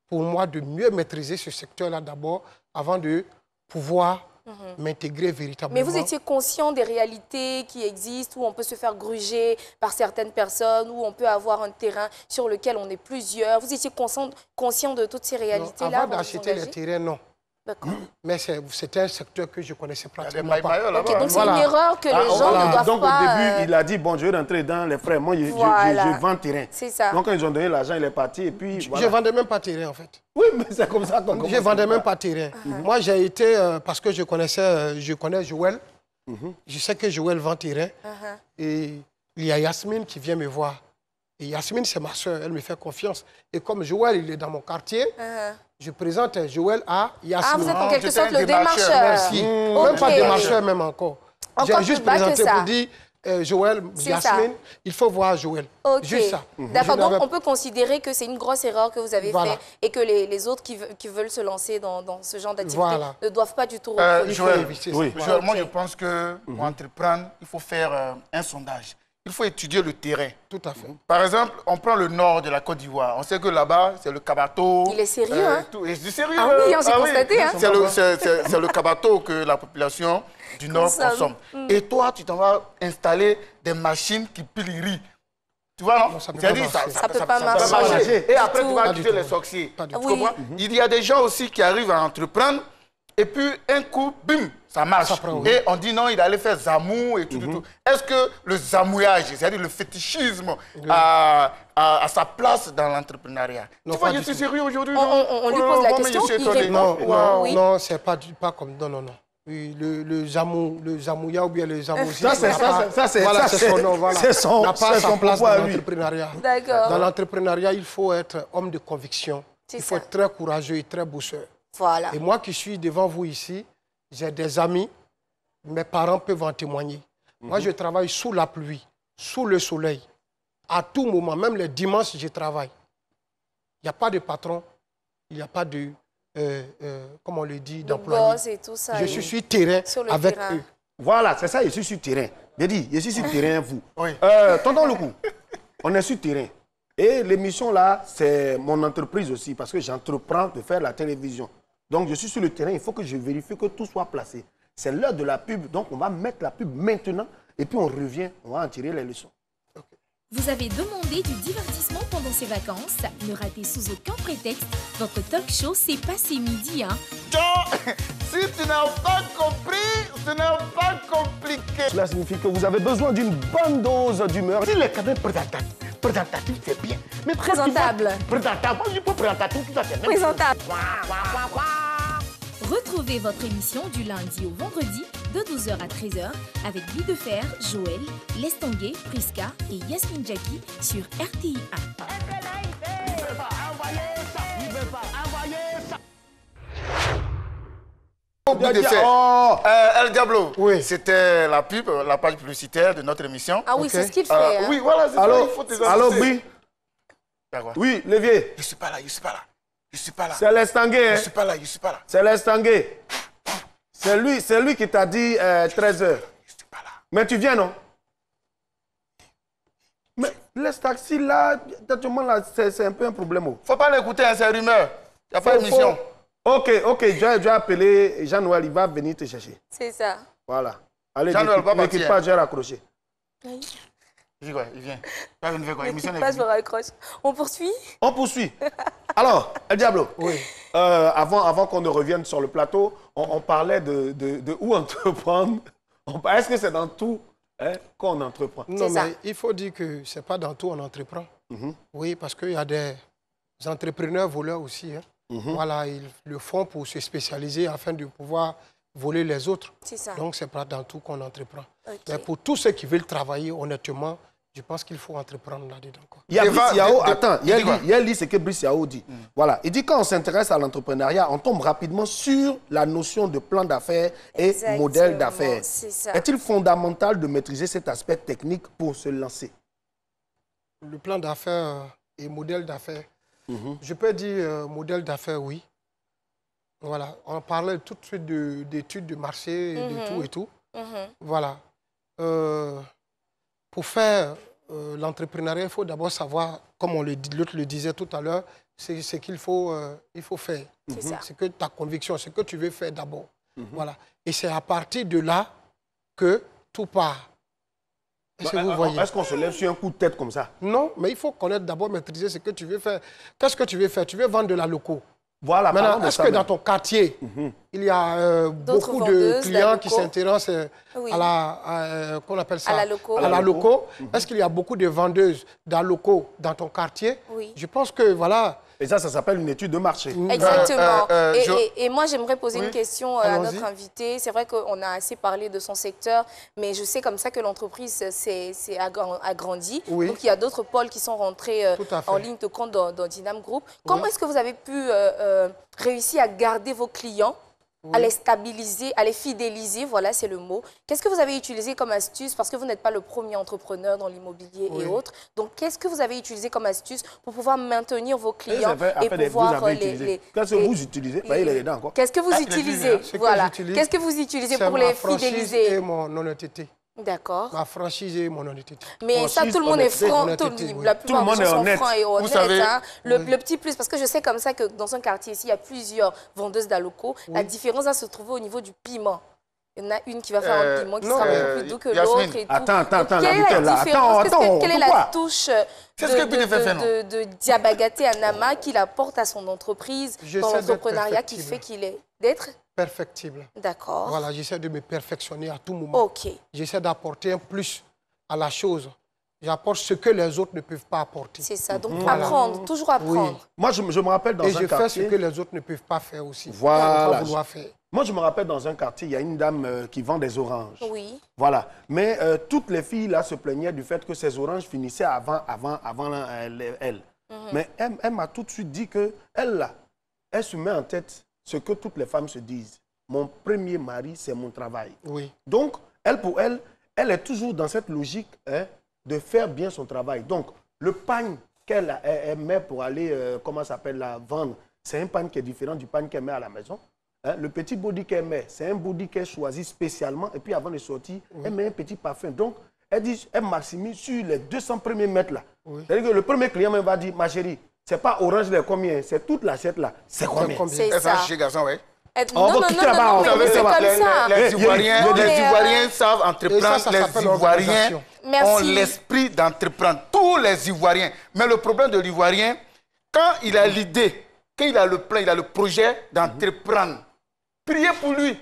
pour moi de mieux maîtriser ce secteur-là d'abord, avant de pouvoir m'intégrer véritablement. Mais vous étiez conscient des réalités qui existent, où on peut se faire gruger par certaines personnes, où on peut avoir un terrain sur lequel on est plusieurs. Vous étiez conscient de toutes ces réalités-là? Avant d'acheter les terrains, non. D'accord. Mais c'était un secteur que je connaissais pratiquement pas. Okay, donc c'est une erreur que les gens ne doivent donc, pas... Donc au début, il a dit, bon, je vais rentrer dans les frais. Moi, je vends terrain. C'est ça. Donc quand ils ont donné l'argent, il est parti et puis Je ne vendais même pas terrain en fait. Oui, mais c'est comme ça qu'on commence. Je ne vendais même pas terrain. Moi, j'ai été, parce que je connais Joël. Je sais que Joël vend terrain. Et il y a Yasmine qui vient me voir. Et Yasmine, c'est ma soeur, elle me fait confiance. Et comme Joël, il est dans mon quartier, je présente Joël à Yasmine. Ah, vous êtes en quelque sorte le démarcheur. Merci. Même pas démarcheur, même encore. J'ai juste présenté pour dire, Joël, Yasmine, il faut voir Joël. Juste ça. D'accord, donc on peut considérer que c'est une grosse erreur que vous avez faite et que les autres qui veulent se lancer dans ce genre d'activité ne doivent pas du tout reproduire. Joël, moi je pense que pour entreprendre, il faut faire un sondage. Il faut étudier le terrain. Tout à fait. Par exemple, on prend le nord de la Côte d'Ivoire. On sait que là-bas, c'est le Kabato. Il est sérieux, hein? C'est sérieux. Ah oui, on s'est constaté, hein? C'est le Kabato que la population du nord consomme. Et toi, tu t'en vas installer des machines qui pilent les riz. Tu vois, non? Ça ne peut pas marcher. Et après, tu vas accuser les sorciers. Tu comprends? Il y a des gens aussi qui arrivent à entreprendre. Et puis, un coup, bim, ça marche. Et on dit non, il allait faire zamou et tout, tout. Est-ce que le zamouillage, c'est-à-dire le fétichisme, a sa place dans l'entrepreneuriat? Tu vois, je suis sérieux aujourd'hui. On lui pose la question, il répond. Non, c'est pas comme... Non. Oui, le zamouya ou bien le zamouzi. Ça, c'est son nom. Voilà. C'est n'a pas sa place dans l'entrepreneuriat. D'accord. Dans l'entrepreneuriat, il faut être homme de conviction. Il faut être très courageux et très bosseur. Voilà. Et moi qui suis devant vous ici, j'ai des amis, mes parents peuvent en témoigner. Moi, je travaille sous la pluie, sous le soleil. À tout moment, même les dimanches, je travaille. Il n'y a pas de patron, il n'y a pas de, comment on le dit, d'employé. Je suis sur terrain avec eux. Voilà, c'est ça, je suis sur terrain. J'ai dit, je suis sur terrain, vous. Tonton le coup, on est sur terrain. Et l'émission là, c'est mon entreprise aussi, parce que j'entreprends de faire la télévision. Donc, je suis sur le terrain, il faut que je vérifie que tout soit placé. C'est l'heure de la pub, donc on va mettre la pub maintenant, et puis on revient, on va en tirer les leçons. Vous avez demandé du divertissement pendant ces vacances? Ne ratez sous aucun prétexte votre talk show C'est passé midi, hein. Si tu n'as pas compris, ce n'est pas compliqué. Cela signifie que vous avez besoin d'une bonne dose d'humeur. Il est quand même présentatif, c'est bien. Mais Présentable. Présentable, moi je peux présentatif, tout ça c'est même. Présentable. Retrouvez votre émission du lundi au vendredi de 12h à 13h avec Guy Defer, Joël, Lestanguet, Priska et Yasmine Jackie sur RTI 1. El Diablo, Oui. c'était la pub, la page publicitaire de notre émission. Ah oui, Ok. c'est ce qu'il fait. hein. Oui, voilà, c'est ça, Allô, il faut tes allô, associer. Bri. Ah, quoi? Oui, Lévier. Je suis pas là, je suis pas là. Je suis pas là. C'est l'Estanguet, Je hein. suis pas là, je suis pas là. C'est l'Estanguet. C'est lui qui t'a dit 13h. Je suis pas là. Mais tu viens, non? Mais laisse taxi là, là c'est un peu un problème. Oh. Faut pas l'écouter, hein, c'est rumeur. Il n'y a pas d'émission. Ok, je vais appeler Jean-Noël, il va venir te chercher. C'est ça. Voilà. Allez, Jean-Noël, pas n'équipe partir. pas, je vais raccrocher. Oui. Il dit quoi? Il vient. Il va venir faire quoi? L'émission N'écoute est pas, je finie. me raccroche. On poursuit? On poursuit. Alors, El Diablo, Oui. avant qu'on ne revienne sur le plateau, on parlait de où entreprendre. Est-ce que c'est dans tout qu'on entreprend? Non, ça. mais il faut dire que ce n'est pas dans tout on entreprend. Oui, parce qu'il y a des entrepreneurs voleurs aussi. Hein. Voilà, ils le font pour se spécialiser afin de pouvoir voler les autres. C'est ça. Donc, ce n'est pas dans tout qu'on entreprend. Ok. Mais pour tous ceux qui veulent travailler honnêtement, je pense qu'il faut entreprendre là-dedans. Il y a Brice Yao, attends, il dit quoi? y a dit ce que Brice Yao dit. Voilà, il dit quand on s'intéresse à l'entrepreneuriat, on tombe rapidement sur la notion de plan d'affaires et Exactement, modèle d'affaires. c'est ça. Est-il fondamental de maîtriser cet aspect technique pour se lancer? Le plan d'affaires et modèle d'affaires. Je peux dire modèle d'affaires, oui. Voilà, on parlait tout de suite d'études de marché, de tout et tout. Voilà. Pour faire l'entrepreneuriat, il faut d'abord savoir, comme l'autre le disait tout à l'heure, c'est ce qu'il faut, faire. C'est ça. C'est que ta conviction, ce que tu veux faire d'abord. Voilà. Et c'est à partir de là que tout part. Est-ce que vous voyez? Est-ce qu'on se lève sur un coup de tête comme ça? Non, mais il faut connaître d'abord, maîtriser ce que tu veux faire. Qu'est-ce que tu veux faire? Tu veux vendre de la loco. Voilà, Maintenant, parlons de est-ce ça que même. dans ton quartier, il y a beaucoup de vendeuses, clients la qui loco? s'intéressent Oui. à la, qu'on appelle ça? À la loco. À la loco. Est-ce qu'il y a beaucoup de vendeuses dans loco dans ton quartier? Oui. Je pense que, voilà. Et ça s'appelle une étude de marché. Exactement. Et moi, j'aimerais poser Oui. une question à Allons-y. notre invité. C'est vrai qu'on a assez parlé de son secteur, mais je sais comme ça que l'entreprise s'est agrandie. Oui. Donc, il y a d'autres pôles qui sont rentrés Tout à fait. en ligne de compte dans Dynam Group. Comment est-ce que vous avez pu réussir à garder vos clients, à les stabiliser, à les fidéliser? Voilà, c'est le mot. Qu'est-ce que vous avez utilisé comme astuce? Parce que vous n'êtes pas le premier entrepreneur dans l'immobilier et autres. Donc, qu'est-ce que vous avez utilisé comme astuce pour pouvoir maintenir vos clients et pouvoir Qu'est-ce que vous utilisez? Bah, il est dedans encore. Qu'est-ce que vous utilisez? Ce que Voilà. j'utilise, Qu'est-ce que vous utilisez c'est pour les ma franchise fidéliser? et mon honnêteté. D'accord. Ma franchise et mon honnêteté. Mais ça, Franchise, tout le monde est honnêteté, franc. honnêteté, oui. La plupart Tout le monde des gens est sont honnête. francs et honnêtes. savez, Hein. Le petit plus, parce que je sais comme ça que dans un quartier ici, il y a plusieurs vendeuses d'alocos. La différence va se trouver au niveau du piment. Il y en a une qui va faire un piment qui non, sera mais, beaucoup plus doux que Yasmine, l'autre. et tout. attends, Donc, la quelle est bouteille, la là. différence? Attends, Quelle est pourquoi? la touche C'est ce que Guy Defer fait, non? de Diabagaté Anama qu'il apporte à son entreprise dans J'essaie d'être l'entrepreneuriat qui perfectible. fait qu'il est d'être? Perfectible. D'accord. Voilà, j'essaie de me perfectionner à tout moment. OK. J'essaie d'apporter un plus à la chose. J'apporte ce que les autres ne peuvent pas apporter. C'est ça. Donc, Voilà. apprendre, toujours apprendre. Moi, je me rappelle dans Et un je fais quartier... ce que les autres ne peuvent pas faire aussi. Voilà. Pas vouloir faire. Moi, je me rappelle dans un quartier, il y a une dame qui vend des oranges. Oui. Voilà. Mais toutes les filles là se plaignaient du fait que ces oranges finissaient avant elle. Mais elle m'a tout de suite dit que elle là, elle se met en tête ce que toutes les femmes se disent. Mon premier mari, c'est mon travail. Oui. Donc, pour elle, elle est toujours dans cette logique de faire bien son travail. Donc, le pagne qu'elle elle met pour aller, comment ça s'appelle, la vendre, c'est un pagne qui est différent du pagne qu'elle met à la maison. Hein, le petit body qu'elle met, c'est un body qu'elle choisit spécialement. Et puis, avant de sortir, elle met un petit parfum. Donc, elle dit, elle maximise sur les 200 premiers mètres là. C'est-à-dire que le premier client même va dire, ma chérie, c'est pas orange de combien, c'est toute l'assiette là. C'est combien? C'est Elle fait un ça. chez garçon, oui. Non, non, non, Vous mais c'est comme ça. Les Ivoiriens, Non, mais, les Ivoiriens savent entreprendre. ça Les s'appelle Ivoiriens organisation. Merci. ont l'esprit d'entreprendre. Tout tous les Ivoiriens. Mais le problème de l'Ivoirien, quand il a l'idée, quand il a le plan, il a le projet d'entreprendre, priez pour lui.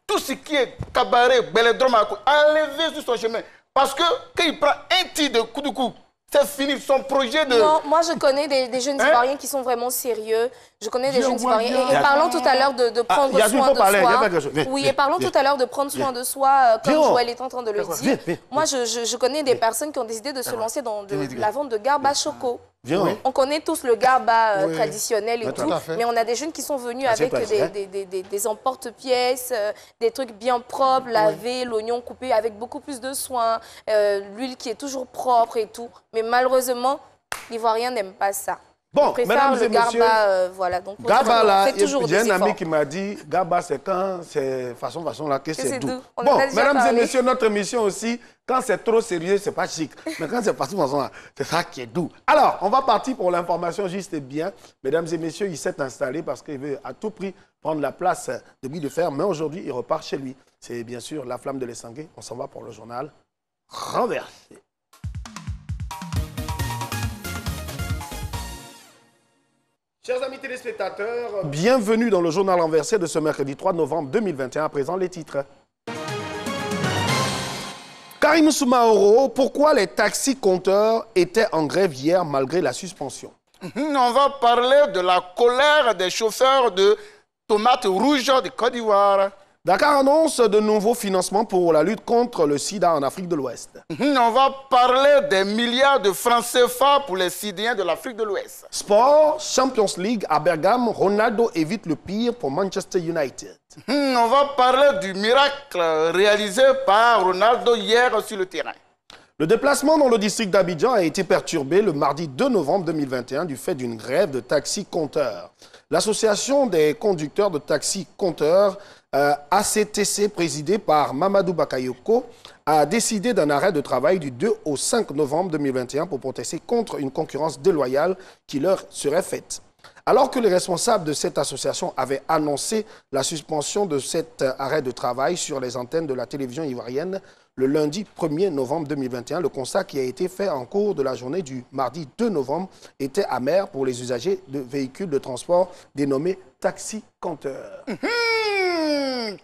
Tout ce qui est cabaret, belledrome, enlevez sur son chemin. Parce que quand il prend un tir de coup de coup, c'est fini, son projet de... Non, moi je connais des jeunes Ivoiriens qui sont vraiment sérieux. Je connais des jeunes Ivoiriens. Et parlons tout à l'heure de prendre soin de soi. Oui, et parlons tout à l'heure de prendre soin de soi, comme Joël est en train de le dire. Moi, je connais des personnes qui ont décidé de se lancer dans la vente de garba choco. On connaît tous le garba traditionnel et tout, mais on a des jeunes qui sont venus avec des emporte-pièces, des trucs bien propres, lavés, l'oignon coupé avec beaucoup plus de soin, l'huile qui est toujours propre et tout. Mais malheureusement, l'Ivoirien n'aime pas ça. Bon, mesdames et messieurs, voilà, donc Garba là, j'ai un ami qui m'a dit, Garba c'est quand c'est façon là que c'est doux. Bon, mesdames et messieurs, notre émission aussi, quand c'est trop sérieux, c'est pas chic. Mais quand c'est façon là, c'est ça qui est doux. Alors, on va partir pour l'information juste et bien. Mesdames et messieurs, il s'est installé parce qu'il veut à tout prix prendre la place de Guy de Fer. Mais aujourd'hui, il repart chez lui. C'est bien sûr la flamme de l'Essangué. On s'en va pour le journal renversé. Chers amis téléspectateurs, bienvenue dans le journal renversé de ce mercredi 3 novembre 2021. À présent, les titres. Karim Soumaoro, pourquoi les taxis-compteurs étaient en grève hier malgré la suspension? On va parler de la colère des chauffeurs de tomates rouges de Côte d'Ivoire. Dakar annonce de nouveaux financements pour la lutte contre le sida en Afrique de l'Ouest. On va parler des milliards de francs CFA pour les Syriens de l'Afrique de l'Ouest. Sport, Champions League à Bergame, Ronaldo évite le pire pour Manchester United. On va parler du miracle réalisé par Ronaldo hier sur le terrain. Le déplacement dans le district d'Abidjan a été perturbé le mardi 2 novembre 2021 du fait d'une grève de taxis-compteurs. L'association des conducteurs de taxis-compteurs ACTC, présidée par Mamadou Bakayoko, a décidé d'un arrêt de travail du 2 au 5 novembre 2021 pour protester contre une concurrence déloyale qui leur serait faite. Alors que les responsables de cette association avaient annoncé la suspension de cet arrêt de travail sur les antennes de la télévision ivoirienne le lundi 1er novembre 2021, le constat qui a été fait en cours de la journée du mardi 2 novembre était amer pour les usagers de véhicules de transport dénommés taxis-compteurs.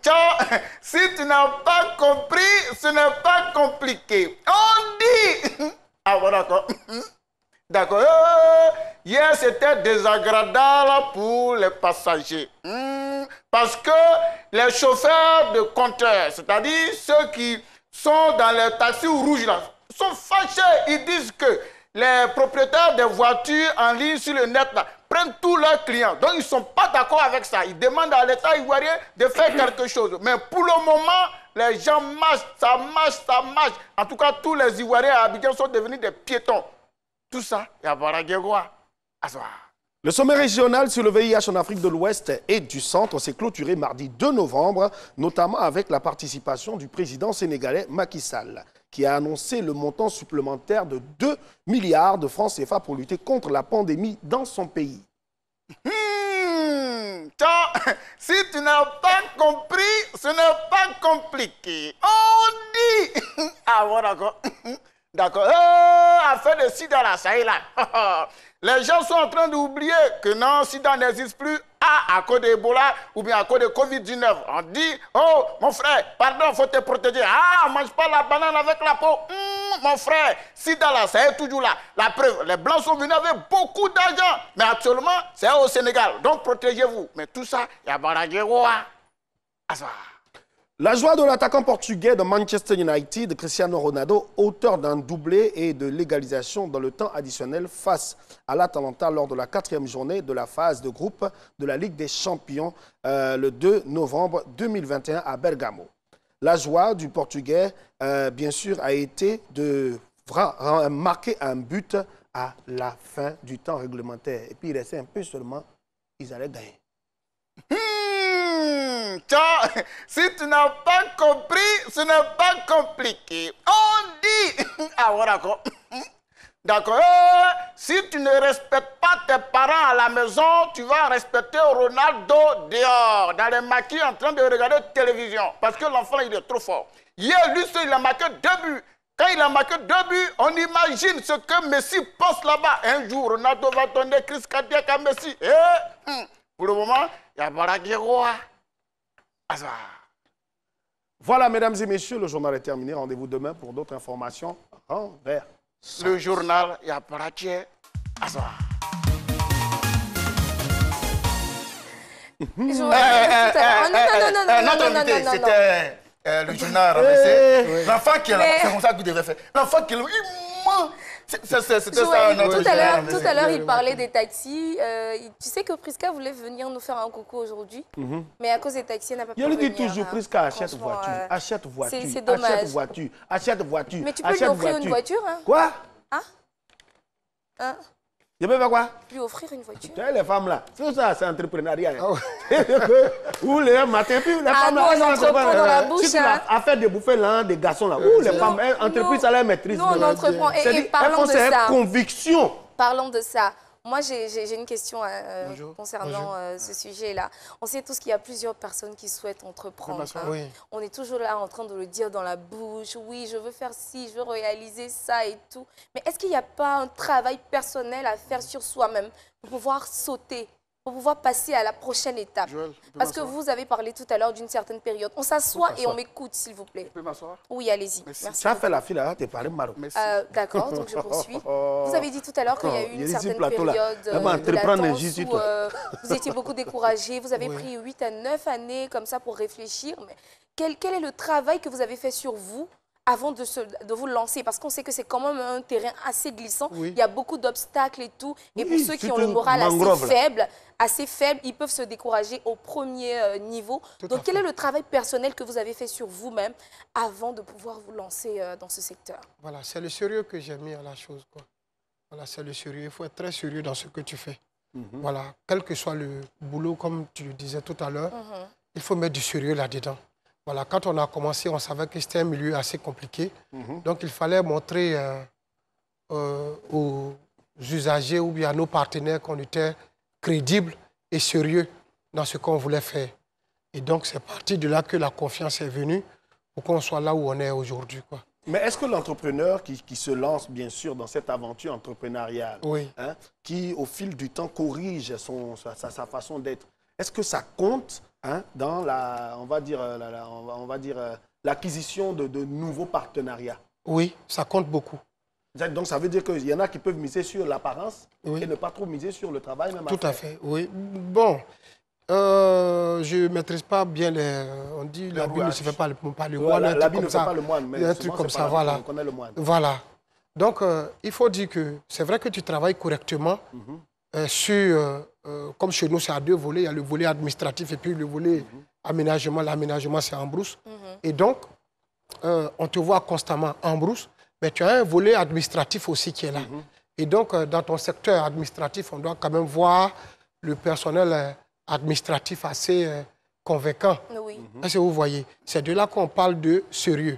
Ciao, si tu n'as pas compris, ce n'est pas compliqué. On dit... Ah bon, d'accord. D'accord. Hier, c'était désagréable pour les passagers. Parce que les chauffeurs de compteurs, c'est-à-dire ceux qui sont dans les taxis rouges, là, sont fâchés. Ils disent que les propriétaires des voitures en ligne sur le net là, prennent tous leurs clients. Donc, ils ne sont pas d'accord avec ça. Ils demandent à l'État ivoirien de faire quelque chose. Mais pour le moment, les gens marchent, ça marche, ça marche. En tout cas, tous les Ivoiriens à Abidjan sont devenus des piétons. Tout ça, il y a Baraguegoa. Le sommet régional sur le VIH en Afrique de l'Ouest et du Centre s'est clôturé mardi 2 novembre, notamment avec la participation du président sénégalais Macky Sall, qui a annoncé le montant supplémentaire de 2 milliards de francs CFA pour lutter contre la pandémie dans son pays. Si tu n'as pas compris, ce n'est pas compliqué. On dit... Ah bon, d'accord. D'accord. Affaire de sida là, ça y est là. Les gens sont en train d'oublier que non, sida n'existe plus à cause d'Ebola ou bien à cause de Covid-19. On dit, oh, mon frère, pardon, il faut te protéger. Ah, mange pas la banane avec la peau. Mon frère, sida là, ça est toujours là. La preuve, les Blancs sont venus avec beaucoup d'argent. Mais actuellement, c'est au Sénégal. Donc, protégez-vous. Mais tout ça, il y a Baragueroa. La joie de l'attaquant portugais de Manchester United, Cristiano Ronaldo, auteur d'un doublé et de l'égalisation dans le temps additionnel face à l'Atalanta lors de la 4e journée de la phase de groupe de la Ligue des Champions le 2 novembre 2021 à Bergamo. La joie du Portugais, bien sûr, a été de marquer un but à la fin du temps réglementaire. Et puis il restait un peu seulement, ils allaient gagner. Si tu n'as pas compris, ce n'est pas compliqué. On dit... Ah bon, d'accord. D'accord. Si tu ne respectes pas tes parents à la maison, tu vas respecter Ronaldo dehors, dans les maquis en train de regarder la télévision. Parce que l'enfant, il est trop fort. Hier, lui seul, il a marqué 2 buts. Quand il a marqué 2 buts, on imagine ce que Messi pense là-bas. Un jour, Ronaldo va donner crise cardiaque à Messi. Pour le moment, il y a Baraguero. Voilà, mesdames et messieurs, le journal est terminé. Rendez-vous demain pour d'autres informations. Renverse. Le journal, il y a Baraguero. Notre invité, c'était le journal renversé. L'enfant qui est là, c'est comme ça que vous devez faire. L'enfant qui est là, c'était ça. Tout à l'heure, il parlait des taxis. Tu sais que Prisca voulait venir nous faire un coucou aujourd'hui, mais à cause des taxis, elle n'a pas pu venir. Je lui dis toujours, Prisca, achète voiture, achète voiture, c'est dommage. achète voiture, achète voiture. Mais tu peux lui offrir une voiture, hein? Quoi? Hein? Je peux faire quoi? Lui offrir une voiture. Tu sais, les femmes là, c'est ça, c'est entrepreneuriat. Ou les matins, puis les femmes là, elles entreprennent dans la bouche. Si tu as fait des bouffées là, des garçons là, ou les femmes, entreprises, ça les maîtrise. Nous, on entreprend. Et parlons de ça. Elles font ses convictions. Parlons de ça. Moi, j'ai une question concernant ce sujet-là. On sait tous qu'il y a plusieurs personnes qui souhaitent entreprendre. Oui. On est toujours là en train de le dire dans la bouche. Oui, je veux faire ci, je veux réaliser ça et tout. Mais est-ce qu'il n'y a pas un travail personnel à faire sur soi-même pour pouvoir sauter, pour pouvoir passer à la prochaine étape? Joël, parce que vous avez parlé tout à l'heure d'une certaine période. On s'assoit et on m'écoute, s'il vous plaît. Tu peux m'asseoir? Oui, allez-y. Merci. Tu as fait la file là, tu es parlé Maroc. D'accord, donc je poursuis. Vous avez dit tout à l'heure qu'il y a eu une certaine période de latence où vous étiez beaucoup découragé. Vous avez pris 8 à 9 années comme ça pour réfléchir. Mais quel est le travail que vous avez fait sur vous avant de vous lancer? Parce qu'on sait que c'est quand même un terrain assez glissant. Il y a beaucoup d'obstacles et tout. Et pour ceux qui ont le moral assez faible, ils peuvent se décourager au premier niveau. Donc, quel est le travail personnel que vous avez fait sur vous-même avant de pouvoir vous lancer dans ce secteur? Voilà, c'est le sérieux que j'ai mis à la chose, quoi. Voilà, c'est le sérieux. Il faut être très sérieux dans ce que tu fais. Voilà, quel que soit le boulot, comme tu le disais tout à l'heure, il faut mettre du sérieux là-dedans. Voilà, quand on a commencé, on savait que c'était un milieu assez compliqué. Donc, il fallait montrer aux usagers ou bien à nos partenaires qu'on était crédibles et sérieux dans ce qu'on voulait faire. Et donc, c'est parti de là que la confiance est venue pour qu'on soit là où on est aujourd'hui, quoi. Mais est-ce que l'entrepreneur qui se lance, bien sûr, dans cette aventure entrepreneuriale, qui, au fil du temps, corrige sa façon d'être, est-ce que ça compte dans l'acquisition de nouveaux partenariats? Oui, ça compte beaucoup. Donc, ça veut dire qu'il y en a qui peuvent miser sur l'apparence et ne pas trop miser sur le travail même. Tout à fait, oui. Bon, je ne maîtrise pas bien les... On dit l'habit ne se fait pas le moine. L'habit ne fait pas le moine, mais un truc comme ça, voilà. On connaît le moine. Voilà. Donc, il faut dire que c'est vrai que tu travailles correctement sur... comme chez nous, c'est à 2 volets. Il y a le volet administratif et puis le volet aménagement. L'aménagement, c'est en brousse. Et donc, on te voit constamment en brousse, mais tu as un volet administratif aussi qui est là. Et donc, dans ton secteur administratif, on doit quand même voir le personnel administratif assez convaincant. Est-ce que vous voyez? C'est de là qu'on parle de sérieux.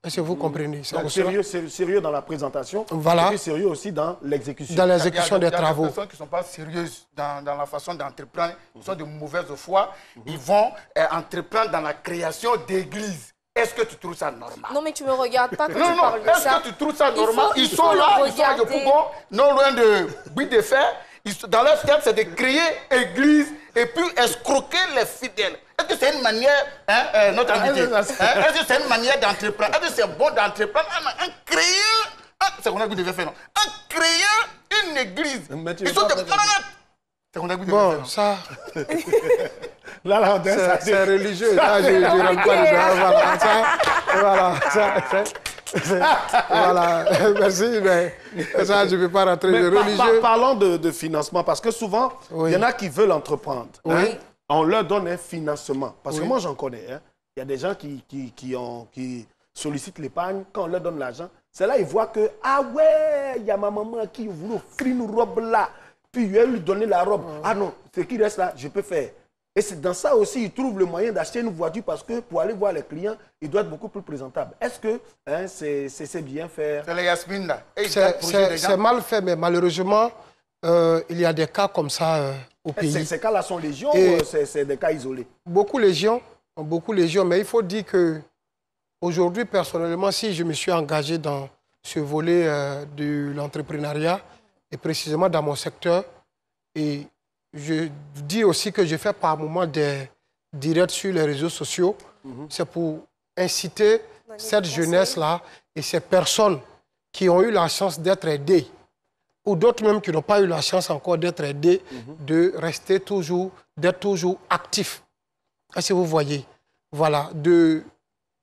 Est-ce que vous comprenez? Sérieux dans la présentation, voilà. Et sérieux aussi dans l'exécution. Dans l'exécution des travaux. Il y a des personnes qui ne sont pas sérieuses dans la façon d'entreprendre, qui sont de mauvaise foi. Ils vont entreprendre dans la création d'églises. Est-ce que tu trouves ça normal? Non, mais tu ne me regardes pas quand tu parles de ça. Est-ce que tu trouves ça normal? Ils sont là, ils sont de Poubon, non loin de Buis de Fer. Dans leur stade, c'est de créer église et puis escroquer les fidèles. Est-ce que c'est une manière, notre invité, est-ce que c'est une manière d'entreprendre? Est-ce que c'est bon d'entreprendre en créant, c'est qu'on a que vous devez faire, non? En créant une église. Ils sont des malades. C'est qu'on a que vous devez faire, non? Ça... Là, c'est religieux. Là, je ne rentre pas dedans. Voilà, merci, mais ça, je ne peux pas rentrer de religieux. Parlons de financement, parce que souvent, il y en a qui veulent entreprendre. On leur donne un financement. Parce que moi, j'en connais. Il y a des gens qui sollicitent l'épargne. Quand on leur donne l'argent, c'est là ils voient que, ah ouais, il y a ma maman qui voulait offrir une robe là. Puis il va lui donner la robe. Ah non, ce qui reste là, je peux faire. Et c'est dans ça aussi, ils trouvent le moyen d'acheter une voiture parce que pour aller voir les clients, il doit être beaucoup plus présentable. Est-ce que c'est bien fait? C'est les Yasmine là. C'est mal fait, mais malheureusement, il y a des cas comme ça au pays. Ces cas-là sont légion ou c'est des cas isolés? Beaucoup légion, mais il faut dire que Aujourd'hui, personnellement, si je me suis engagé dans ce volet de l'entrepreneuriat, et précisément dans mon secteur, et je dis aussi que je fais par moments des directs sur les réseaux sociaux, c'est pour inciter cette jeunesse-là et ces personnes qui ont eu la chance d'être aidées, ou d'autres même qui n'ont pas eu la chance encore d'être aidées, de rester toujours, d'être toujours actifs. Est-ce que vous voyez? Voilà, de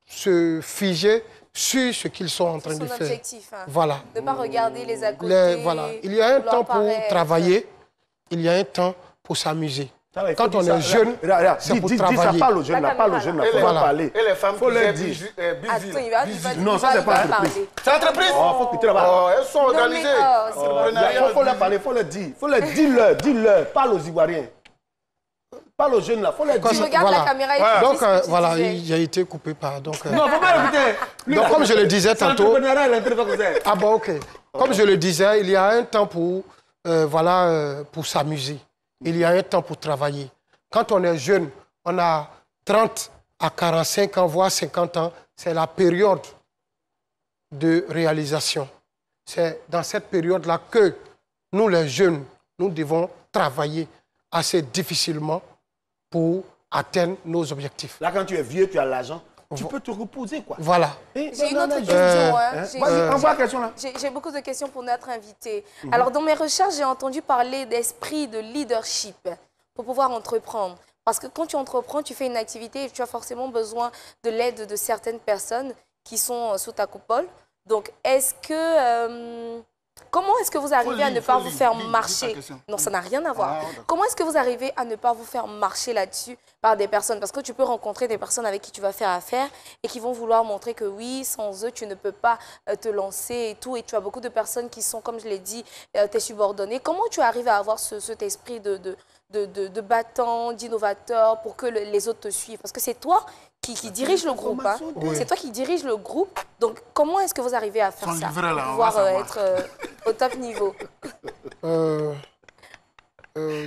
se figer sur ce qu'ils sont en train de faire. Objectif, hein. Voilà. De ne pas regarder les à côté. Voilà. Il y a un temps pour travailler, il y a un temps pour s'amuser. Quand on est jeune, c'est pour travailler. Ça parle aux jeunes, là, parle aux jeunes, là, faut leur parler. Et les femmes faut leur dire. Non, ça, c'est pas entreprise. C'est entreprise. Faut quitter là-bas. Elles sont organisées. Faut leur parler, faut leur dire. Faut leur dire, dis-leur. Parle aux Ivoiriens. Parle aux jeunes là, faut les dire. Tu regardes la caméra et donc voilà, il a été coupé par. Donc, non, faut pas l'écouter. Donc comme je le disais tantôt. Ah bon, ok. Comme je le disais, il y a un temps pour pour s'amuser. Il y a un temps pour travailler. Quand on est jeune, on a 30 à 45 ans, voire 50 ans, c'est la période de réalisation. C'est dans cette période-là que nous, les jeunes, nous devons travailler assez difficilement pour atteindre nos objectifs. Là, quand tu es vieux, tu as l'argent, tu peux te reposer, quoi. Voilà. J'ai une autre question. Vas-y, envoie la question là. J'ai beaucoup de questions pour notre invité. Alors, dans mes recherches, j'ai entendu parler d'esprit de leadership pour pouvoir entreprendre. Parce que quand tu entreprends, tu fais une activité et tu as forcément besoin de l'aide de certaines personnes qui sont sous ta coupole. Donc, est-ce que... comment est-ce que vous arrivez à ne pas vous faire marcher? Non, ça n'a rien à voir. Comment est-ce que vous arrivez à ne pas vous faire marcher là-dessus par des personnes? Parce que tu peux rencontrer des personnes avec qui tu vas faire affaire et qui vont vouloir montrer que oui, sans eux, tu ne peux pas te lancer et tout. Et tu as beaucoup de personnes qui sont, comme je l'ai dit, tes subordonnés. Comment tu arrives à avoir cet esprit de battant, d'innovateur pour que les autres te suivent? Parce que c'est toi qui dirige le groupe. Hein. Oui. C'est toi qui dirige le groupe. Donc, comment est-ce que vous arrivez à faire ça pour pouvoir être au top niveau?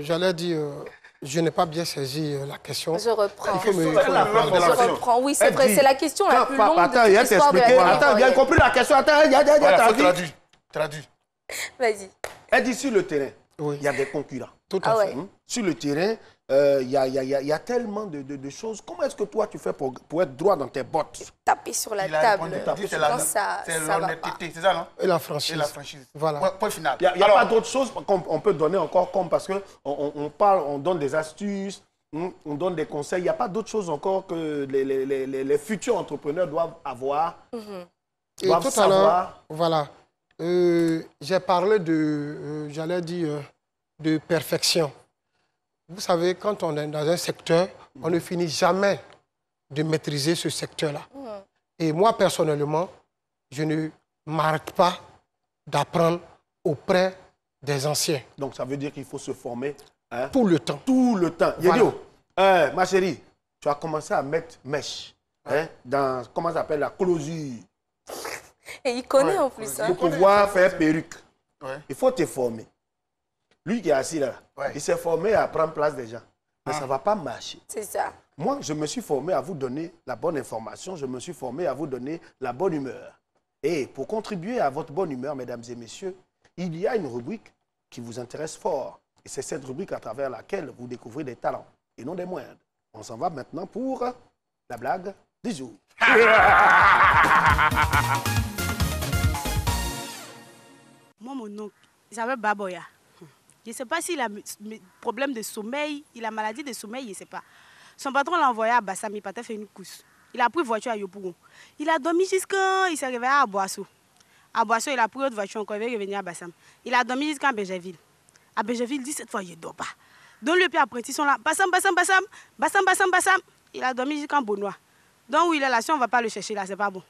J'allais dire, je n'ai pas bien saisi la question. Je reprends. Je reprends. Oui, c'est vrai. C'est la question la plus longue de l'histoire de la vie. Attends, il a compris la question. Attends, traduit. Vas-y. Elle dit sur le terrain, il y a des concurrents. Tout à fait. Sur le terrain, il y a tellement de choses. Comment est-ce que toi, tu fais pour être droit dans tes bottes? Taper sur la table. C'est l'honnêteté, c'est ça, non? Et la franchise. Voilà. Point final. Il n'y a pas d'autres choses qu'on peut donner encore, comme parce qu'on parle, on donne des astuces, on donne des conseils. Il n'y a pas d'autres choses encore que les futurs entrepreneurs doivent avoir. Et tout à l'heure, voilà. J'ai parlé j'allais dire, de perfection. Vous savez, quand on est dans un secteur, on ne finit jamais de maîtriser ce secteur-là. Et moi, personnellement, je ne m'arrête pas d'apprendre auprès des anciens. Donc, ça veut dire qu'il faut se former tout le temps. Tout le temps. Voilà. Yedio, ma chérie, tu as commencé à mettre mèche dans, comment ça s'appelle, la closure. Et il connaît en plus. Pour pouvoir faire perruque, il faut te former. Lui qui est assis là, il s'est formé à prendre place des gens. Mais ça ne va pas marcher. C'est ça. Moi, je me suis formé à vous donner la bonne information. Je me suis formé à vous donner la bonne humeur. Et pour contribuer à votre bonne humeur, mesdames et messieurs, il y a une rubrique qui vous intéresse fort. Et c'est cette rubrique à travers laquelle vous découvrez des talents, et non des moindres. On s'en va maintenant pour la blague du jour. Moi, mon oncle, il s'appelle Baboya. Je ne sais pas s'il a problème de sommeil, il a maladie de sommeil, je ne sais pas. Son patron l'a envoyé à Bassam, il partait faire une course. Il a pris voiture à Yopougon. Il a dormi jusqu'à... Il s'est réveillé à Boisseau. À Boisseau, il a pris autre voiture encore, il est revenu à Bassam. Il a dormi jusqu'à Bégerville. À Bégerville, 17 fois, il ne dort pas. Donc le pied apprenti sont là. Bassam. Il a dormi jusqu'en Beaunois. Donc où il est là, si on ne va pas le chercher là, c'est pas bon.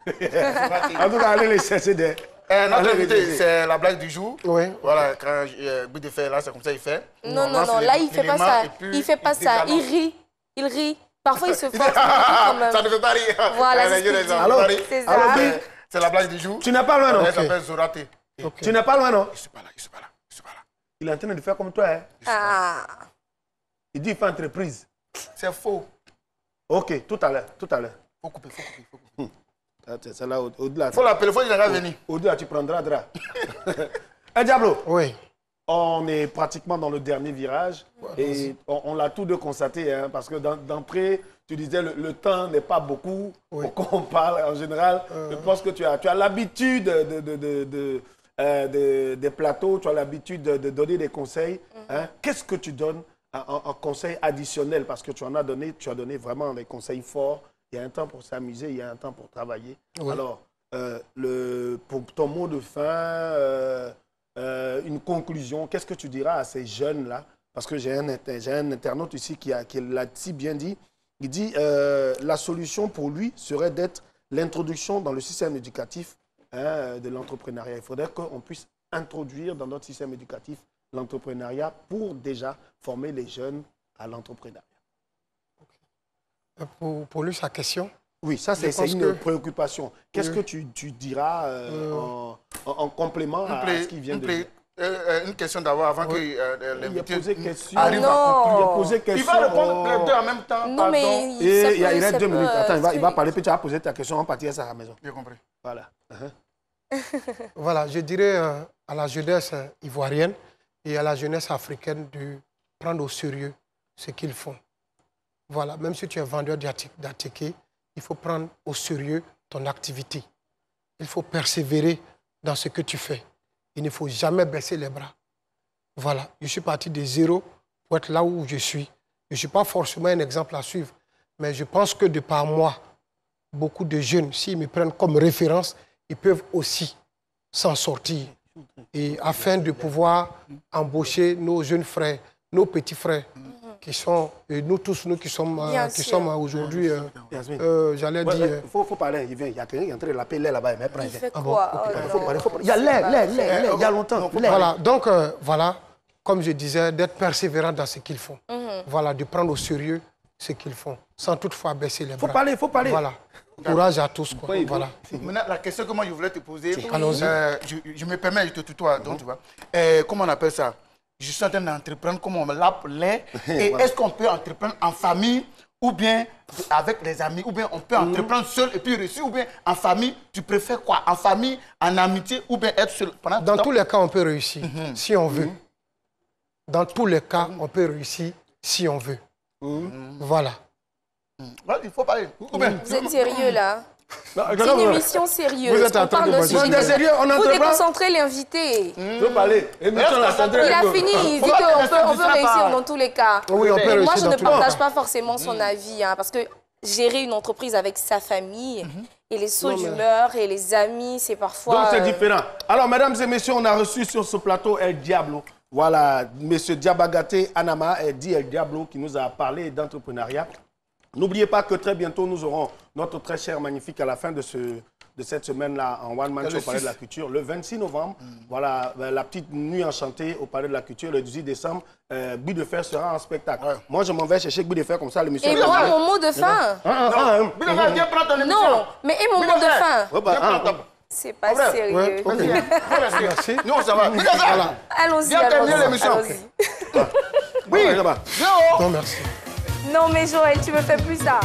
En tout cas, allez les chercher des... Notre invité, c'est la blague du jour. Oui. Voilà, quand But de faire là, c'est comme ça il fait. Non, là, il ne fait pas ça. Il ne fait pas ça. Il rit. Parfois, il se force. Ça ne veut pas rire. Voilà, c'est ça. C'est la blague du jour. Tu n'es pas loin, non? Elle s'appelle Zoraté. Tu n'es pas loin, non? Je ne suis pas là. Il est en train de faire comme toi, hein? Il dit qu'il fait entreprise. C'est faux. Ok, tout à l'heure. Faut couper, faut couper, faut couper. C'est là, au-delà. Faut l'appeler, faut qu'il venir. Au-delà, tu prendras drap. Un Diablo. Oui. On est pratiquement dans le dernier virage et on l'a tous deux constaté, hein, parce que d'entrée, tu disais le temps n'est pas beaucoup pour qu'on parle en général. Je pense que tu as l'habitude des plateaux, tu as l'habitude de donner des conseils. Hein. Qu'est-ce que tu donnes en conseil additionnel? Parce que tu as donné vraiment des conseils forts. Il y a un temps pour s'amuser, il y a un temps pour travailler. Oui. Alors, pour ton mot de fin, une conclusion, qu'est-ce que tu diras à ces jeunes-là? Parce que j'ai un internaute ici qui l'a si bien dit. Il dit la solution pour lui serait d'être l'introduction dans le système éducatif de l'entrepreneuriat. Il faudrait qu'on puisse introduire dans notre système éducatif l'entrepreneuriat pour déjà former les jeunes à l'entrepreneuriat. Pour lui, sa question? Oui, ça c'est une préoccupation. Qu'est-ce que tu diras en complément à ce qu'il vient de dire? Une question d'abord avant que l'invité arrive à conclure. Il a posé question. Il va répondre les deux en même temps. Non, mais il reste 2 minutes. Attends, il va parler, puis tu vas poser ta question, on partira à la maison. J'ai compris. Voilà. Voilà, je dirais à la jeunesse ivoirienne et à la jeunesse africaine de prendre au sérieux ce qu'ils font. Voilà, même si tu es vendeur d'attiqués, il faut prendre au sérieux ton activité. Il faut persévérer dans ce que tu fais. Il ne faut jamais baisser les bras. Voilà, je suis parti de zéro pour être là où je suis. Je ne suis pas forcément un exemple à suivre, mais je pense que de par moi, beaucoup de jeunes, s'ils me prennent comme référence, ils peuvent aussi s'en sortir. Et afin de pouvoir embaucher nos jeunes frères, nos petits frères, qui sont, et nous tous, nous qui sommes aujourd'hui, j'allais dire... Il faut parler, il y a quelqu'un qui est en train de l'appeler là-bas. Il fait quoi? Il y a l'air, il y a longtemps. Voilà, donc, voilà, comme je disais, d'être persévérant dans ce qu'ils font. Voilà, de prendre au sérieux ce qu'ils font, sans toutefois baisser les bras. Il faut parler. Voilà, courage à tous, quoi. Voilà. Maintenant, la question que moi je voulais te poser, allons-y. Je me permets, je te tutoie, donc tu vois. Comment on appelle ça? Je suis en train d'entreprendre, comme on me l'appelait. Et est-ce qu'on peut entreprendre en famille ou bien avec les amis, ou bien on peut entreprendre seul et puis réussir, ou bien en famille, tu préfères quoi? En famille, en amitié, ou bien être seul? Dans tous les cas, on peut réussir, si on veut. Dans tous les cas, on peut réussir si on veut. Voilà. Il faut parler. Vous êtes sérieux là? C'est une émission sérieuse. Vous êtes en train de vous déconcentrez l'invité. Je veux parler. Il a fini, il dit qu'on peut réussir dans tous les cas. Oui, on peut réussir. Moi, je ne partage pas forcément son avis, hein, parce que gérer une entreprise avec sa famille et les sauts d'humeur et les amis, c'est parfois... Donc c'est différent. Alors, mesdames et messieurs, on a reçu sur ce plateau El Diablo. Voilà, monsieur Diabagaté Anama, dit El Diablo, qui nous a parlé d'entrepreneuriat. N'oubliez pas que très bientôt, nous aurons notre très cher magnifique à la fin de cette semaine-là en One Man Show au Palais de la Culture. Le 26 novembre, voilà, la petite nuit enchantée au Palais de la Culture. Le 18 décembre, Guy de Fer sera en spectacle. Moi, je m'en vais chercher Guy de Fer comme ça, l'émission. Et moi, mon mot de fin. Non, mais et mon mot de fin. C'est pas sérieux. Merci. Nous, on s'en va. Allons-y. Oui. Non, merci. Non, mais Joël, tu me fais plus ça.